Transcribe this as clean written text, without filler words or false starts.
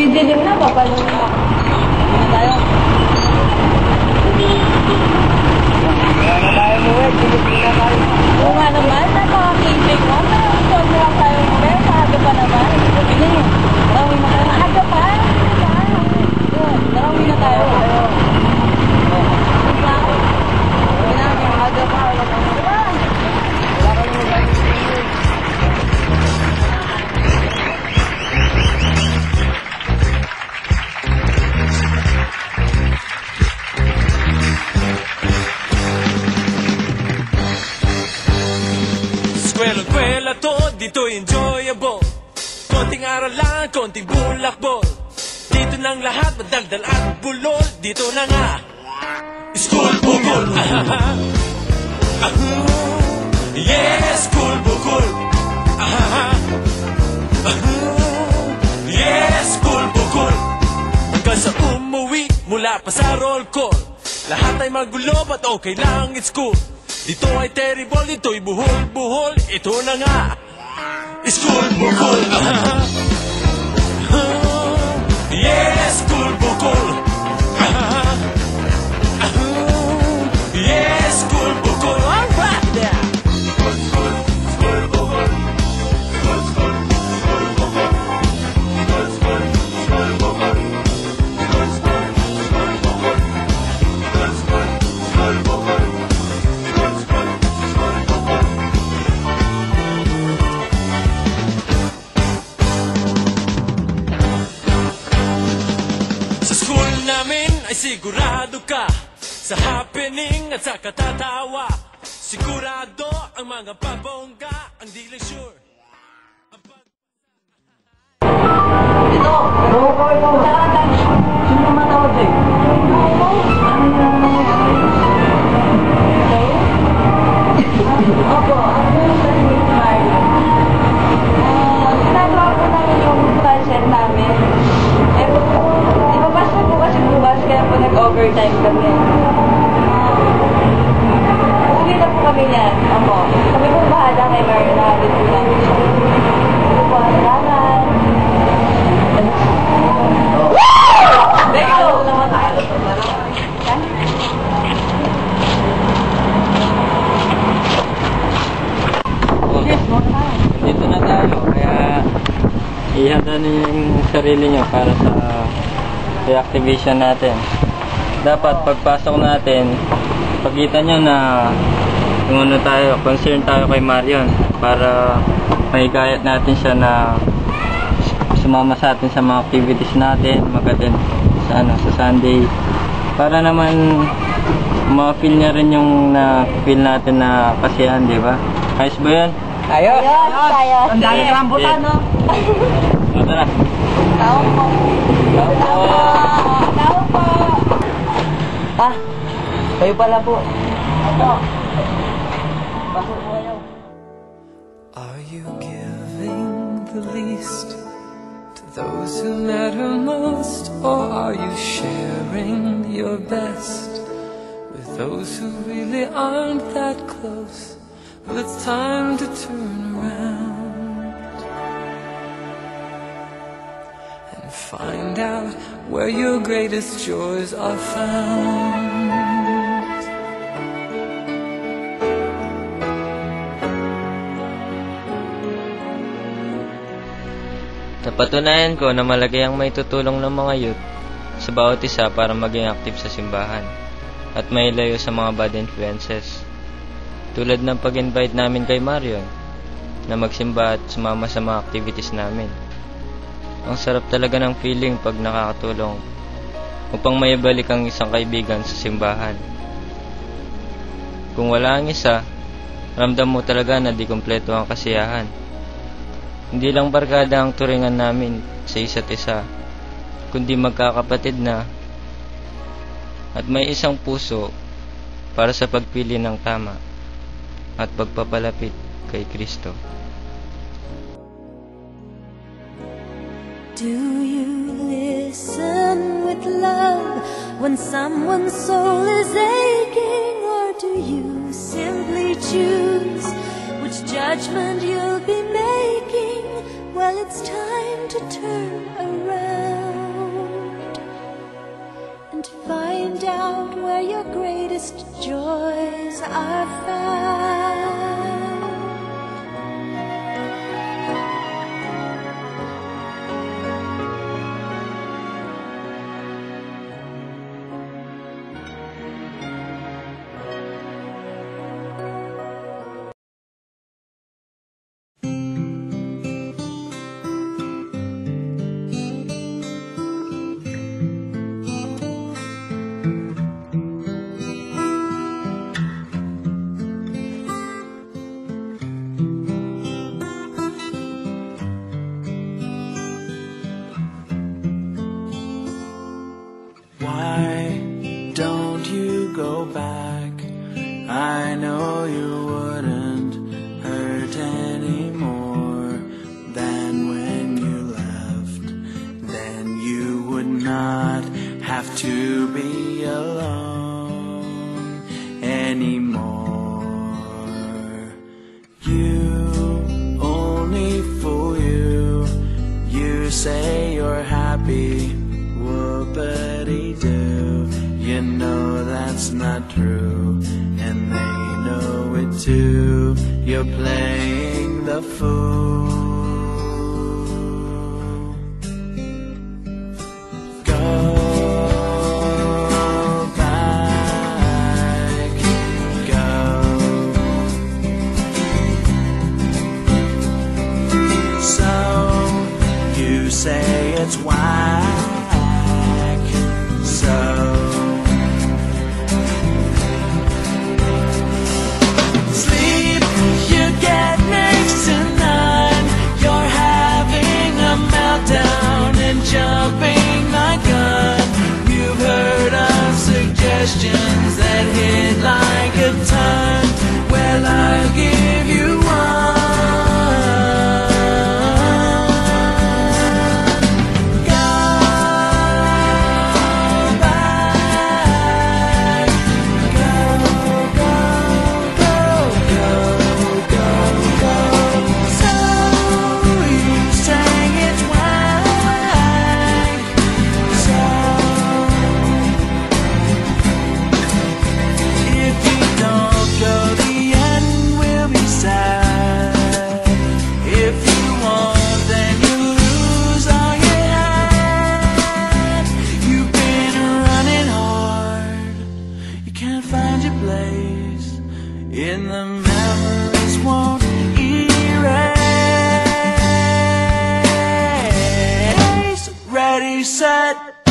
Magdidilim na, papalong na. Hindi na tayo. Wala na tayo muwi, dilim na tayo. Oo nga naman, napaka-camping mo. Pero huwag na lang tayo muwi. Maaga pa naman. Hindi. Marawin na tayo. Maaga pa. Marawin na tayo. Aga pa, wala kang Eskwela to, dito enjoyable. Konting aral lang, konting bulakbol. Dito nang lahat, madaldal at bulol. Dito na nga, school bukol. Yes, school bukol. Yes, school bukol. Hanggang sa umuwi, mula pa sa roll call. Lahat ay magulo, but okay lang, it's cool. Dito ay terrible, dito'y buhol-buhol. Ito na nga, school bukol. Yes, school bukol. Yes, school bukol. All right there. School bukol. School bukol. School bukol. Sigurado ka sa happening at sa katatawa. Sigurado ang mga babongga, ang di lang sure. Ito! Sino matawag eh? Opo, ako yung Mario. Ginagawa ko namin yung project namin. Ipapasok po kasi bukas, kaya po nag-overtime kami. Uwi na po kami yan. Opo. Kami po bahala kay Mario na habit po namin siya. Ito po, salamat. Beko! Naman tayo. Dito na tayo, kaya ihanda niyo yung sarili nyo para sa reactivation natin. Dapat pagpasok natin, pagkita nyo na tayo, concern tayo kay Marion para maikayat natin siya na sumama sa atin sa mga activities natin, mag-attend sa, sa Sunday, para naman ma-feel niya rin yung na-feel natin na kasiyahan, di ba? Ayos ba yan? Ayos! Ayos! Ang dami rambutan, no? O, tara. Tao po. Tao po. Ah, kayo pala po. Opo. Pasok po kayo. Are you giving the least to those who matter most? Or are you sharing your best with those who really aren't that close? Well, it's time to turn around and find out where your greatest joys are found. Napatunayan ko na malaki ang may tutulong ng mga youth sa bawat isa para maging active sa simbahan at mailayo sa mga bad influences. Tulad ng pag-invite namin kay Marion na magsimba at sumama sa mga activities namin. Ang sarap talaga ng feeling pag nakakatulong upang maibalik ang isang kaibigan sa simbahan. Kung wala ang isa, ramdam mo talaga na di kumpleto ang kasiyahan. Hindi lang barkada ang turingan namin sa isa't isa, kundi magkakapatid na at may isang puso para sa pagpili ng tama at pagpapalapit kay Kristo. Do you listen with love when someone's soul is aching, or do you simply choose which judgment you'll be making? Well, it's time to turn around. deepest joys are found. Why don't you go back? I know you wouldn't hurt any more than when you left. Then you would not have to be alone anymore. You only fool you. You say you're happy, whoopity-doo. You know that's not true, and they know it too. You're playing the fool. Go back, go. So you say it's whack, so sleep, you get next to none. You're having a meltdown and jumping my gun. You've heard of suggestions that hit like a ton. Well, I'll give you one. In the memories won't erase. Ready, set.